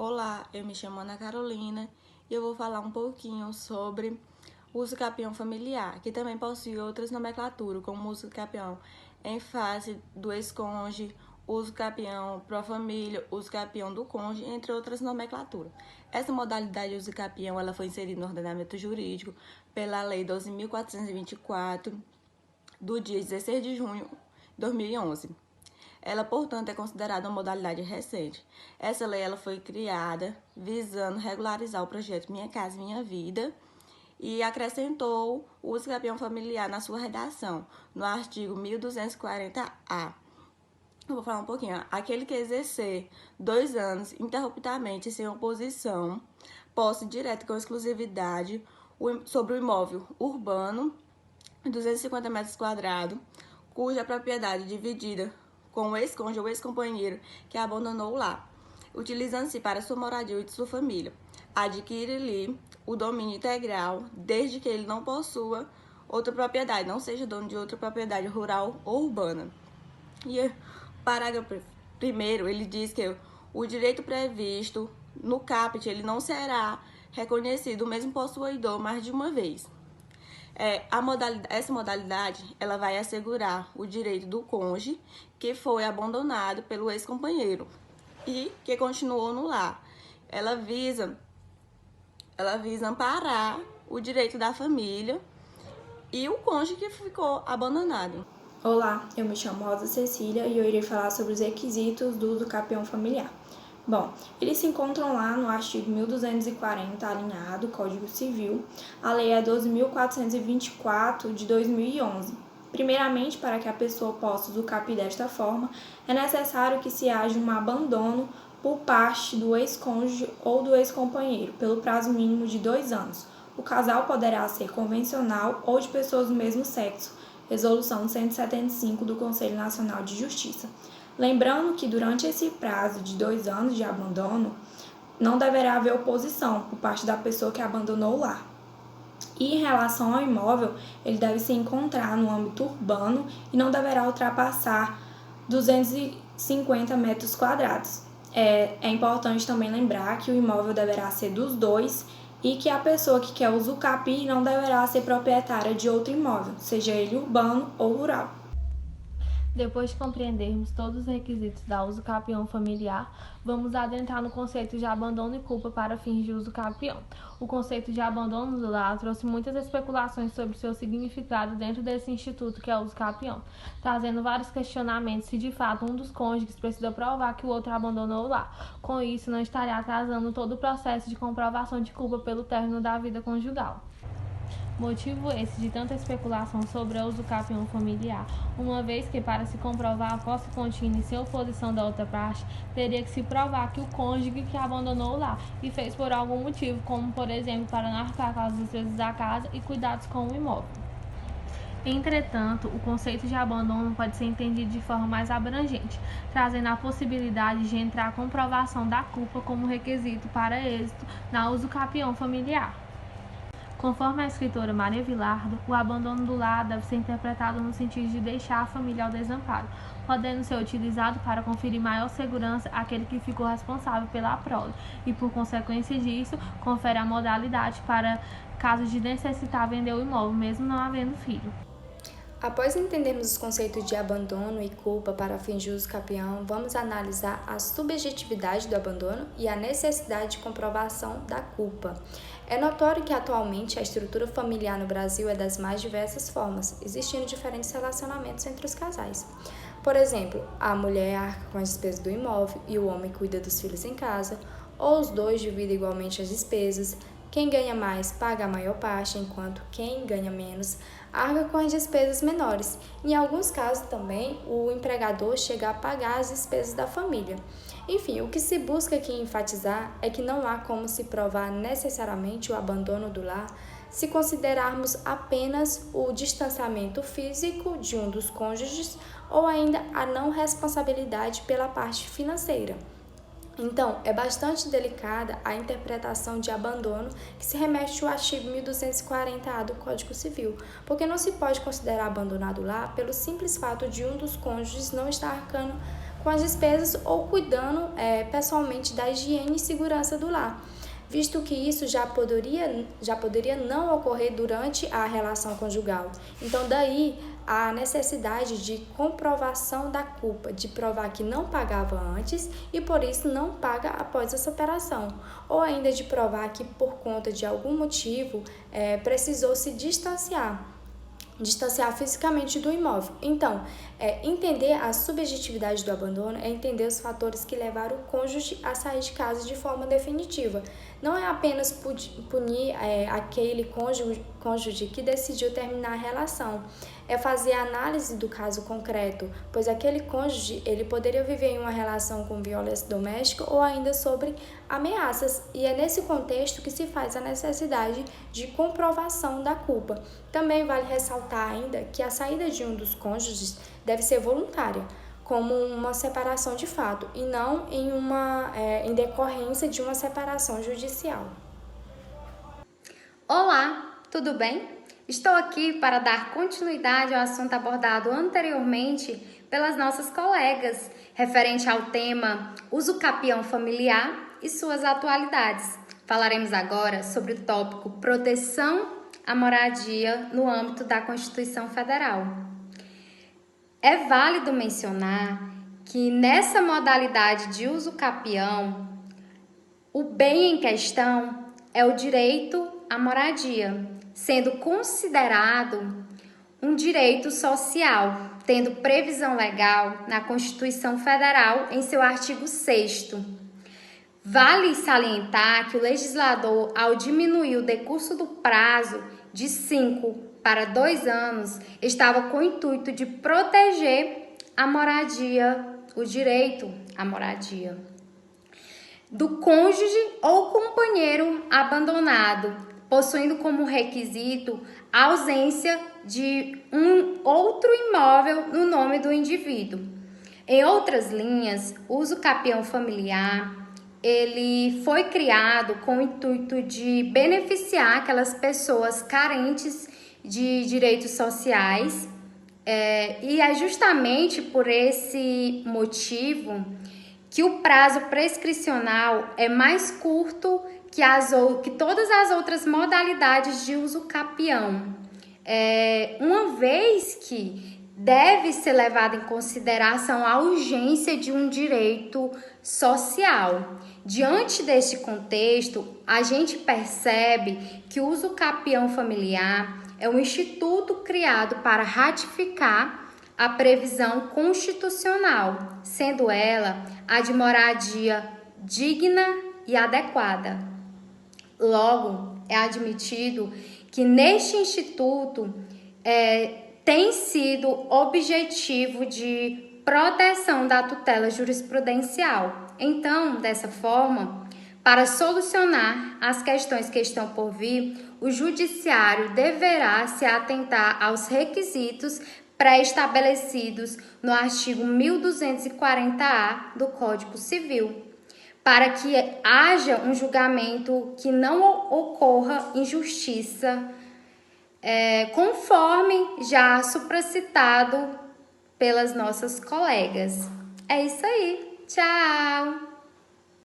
Olá, eu me chamo Ana Carolina e eu vou falar um pouquinho sobre o uso capião familiar, que também possui outras nomenclaturas, como uso capião em face do ex-cônjuge, uso capião pró-família, uso capião do cônjuge, entre outras nomenclaturas. Essa modalidade de uso capião ela foi inserida no ordenamento jurídico pela Lei 12.424, do dia 16 de junho de 2011. Ela, portanto, é considerada uma modalidade recente. Essa lei ela foi criada visando regularizar o projeto Minha Casa Minha Vida e acrescentou o uso capião familiar na sua redação, no artigo 1240-A. Eu vou falar um pouquinho. Aquele que exercer 2 anos interruptamente sem oposição, posse direta com exclusividade sobre o imóvel urbano, 250 metros quadrados, cuja propriedade dividida com o ex-cônjuge ou ex-companheiro que abandonou o lar, utilizando-se para sua moradia e de sua família. Adquire-lhe o domínio integral, desde que ele não possua outra propriedade, não seja dono de outra propriedade rural ou urbana. E o parágrafo 1º, ele diz que o direito previsto no caput, ele não será reconhecido o mesmo possuidor mais de uma vez. Essa modalidade ela vai assegurar o direito do cônjuge que foi abandonado pelo ex-companheiro e que continuou no lar. Ela visa amparar o direito da família e o cônjuge que ficou abandonado. Olá, eu me chamo Rosa Cecília e eu irei falar sobre os requisitos do uso capião familiar. Bom, eles se encontram lá no artigo 1240, alinhado, Código Civil. A lei é 12.424 de 2011. Primeiramente, para que a pessoa possa usufruir desta forma, é necessário que se haja um abandono por parte do ex-cônjuge ou do ex-companheiro, pelo prazo mínimo de 2 anos. O casal poderá ser convencional ou de pessoas do mesmo sexo. Resolução 175 do Conselho Nacional de Justiça. Lembrando que durante esse prazo de 2 anos de abandono, não deverá haver oposição por parte da pessoa que abandonou o lar. E em relação ao imóvel, ele deve se encontrar no âmbito urbano e não deverá ultrapassar 250 metros quadrados. É importante também lembrar que o imóvel deverá ser dos dois e que a pessoa que quer usufruir não deverá ser proprietária de outro imóvel, seja ele urbano ou rural. Depois de compreendermos todos os requisitos da uso capião familiar, vamos adentrar no conceito de abandono e culpa para fins de uso capião. O conceito de abandono do lar trouxe muitas especulações sobre seu significado dentro desse instituto que é o uso capião, trazendo vários questionamentos se de fato um dos cônjuges precisa provar que o outro abandonou o lar. Com isso, não estaria atrasando todo o processo de comprovação de culpa pelo término da vida conjugal. Motivo esse de tanta especulação sobre o uso capião familiar, uma vez que para se comprovar a posse contínua e sem oposição da outra parte, teria que se provar que o cônjuge que abandonou o lar e fez por algum motivo, como por exemplo para não arcar com as despesas da casa e cuidados com o imóvel. Entretanto, o conceito de abandono pode ser entendido de forma mais abrangente, trazendo a possibilidade de entrar a comprovação da culpa como requisito para êxito na uso capião familiar. Conforme a escritora Maria Vilardo, o abandono do lar deve ser interpretado no sentido de deixar a família ao desamparo, podendo ser utilizado para conferir maior segurança àquele que ficou responsável pela prole e, por consequência disso, confere a modalidade para casos de necessitar vender o imóvel, mesmo não havendo filho. Após entendermos os conceitos de abandono e culpa para fins de uso capião, vamos analisar a subjetividade do abandono e a necessidade de comprovação da culpa. É notório que atualmente a estrutura familiar no Brasil é das mais diversas formas, existindo diferentes relacionamentos entre os casais. Por exemplo, a mulher arca com as despesas do imóvel e o homem cuida dos filhos em casa, ou os dois dividem igualmente as despesas. Quem ganha mais paga a maior parte, enquanto quem ganha menos arca com as despesas menores. Em alguns casos também, o empregador chega a pagar as despesas da família. Enfim, o que se busca aqui enfatizar é que não há como se provar necessariamente o abandono do lar se considerarmos apenas o distanciamento físico de um dos cônjuges ou ainda a não responsabilidade pela parte financeira. Então, é bastante delicada a interpretação de abandono que se remete ao artigo 1240-A do Código Civil, porque não se pode considerar abandonado o lar pelo simples fato de um dos cônjuges não estar arcando com as despesas ou cuidando pessoalmente da higiene e segurança do lar, visto que isso já poderia não ocorrer durante a relação conjugal. Então, daí a necessidade de comprovação da culpa, de provar que não pagava antes e por isso não paga após a separação, ou ainda de provar que por conta de algum motivo precisou se distanciar fisicamente do imóvel. Então, entender a subjetividade do abandono é entender os fatores que levaram o cônjuge a sair de casa de forma definitiva. Não é apenas punir aquele cônjuge que decidiu terminar a relação, é fazer a análise do caso concreto, pois aquele cônjuge ele poderia viver em uma relação com violência doméstica ou ainda sobre ameaças, e é nesse contexto que se faz a necessidade de comprovação da culpa. Também vale ressaltar ainda que a saída de um dos cônjuges deve ser voluntária, como uma separação de fato, e não em decorrência de uma separação judicial. Olá, tudo bem? Estou aqui para dar continuidade ao assunto abordado anteriormente pelas nossas colegas, referente ao tema uso capião familiar e suas atualidades. Falaremos agora sobre o tópico proteção à moradia no âmbito da Constituição Federal. É válido mencionar que nessa modalidade de uso capião, o bem em questão é o direito à moradia, sendo considerado um direito social, tendo previsão legal na Constituição Federal em seu artigo 6º. Vale salientar que o legislador, ao diminuir o decurso do prazo de 5 para 2 anos, estava com o intuito de proteger a moradia, o direito à moradia do cônjuge ou companheiro abandonado, possuindo como requisito a ausência de um outro imóvel no nome do indivíduo. Em outras linhas, o uso capião familiar ele foi criado com o intuito de beneficiar aquelas pessoas carentes de direitos sociais, e é justamente por esse motivo que o prazo prescricional é mais curto que todas as outras modalidades de uso capião, uma vez que deve ser levada em consideração a urgência de um direito social. Diante deste contexto, a gente percebe que o uso capião familiar é um instituto criado para ratificar a previsão constitucional, sendo ela a de moradia digna e adequada. Logo, é admitido que neste instituto tem sido objetivo de proteção da tutela jurisprudencial. Então, dessa forma, para solucionar as questões que estão por vir, o judiciário deverá se atentar aos requisitos pré-estabelecidos no artigo 1240-A do Código Civil, para que haja um julgamento que não ocorra injustiça, conforme já supracitado pelas nossas colegas. É isso aí. Tchau!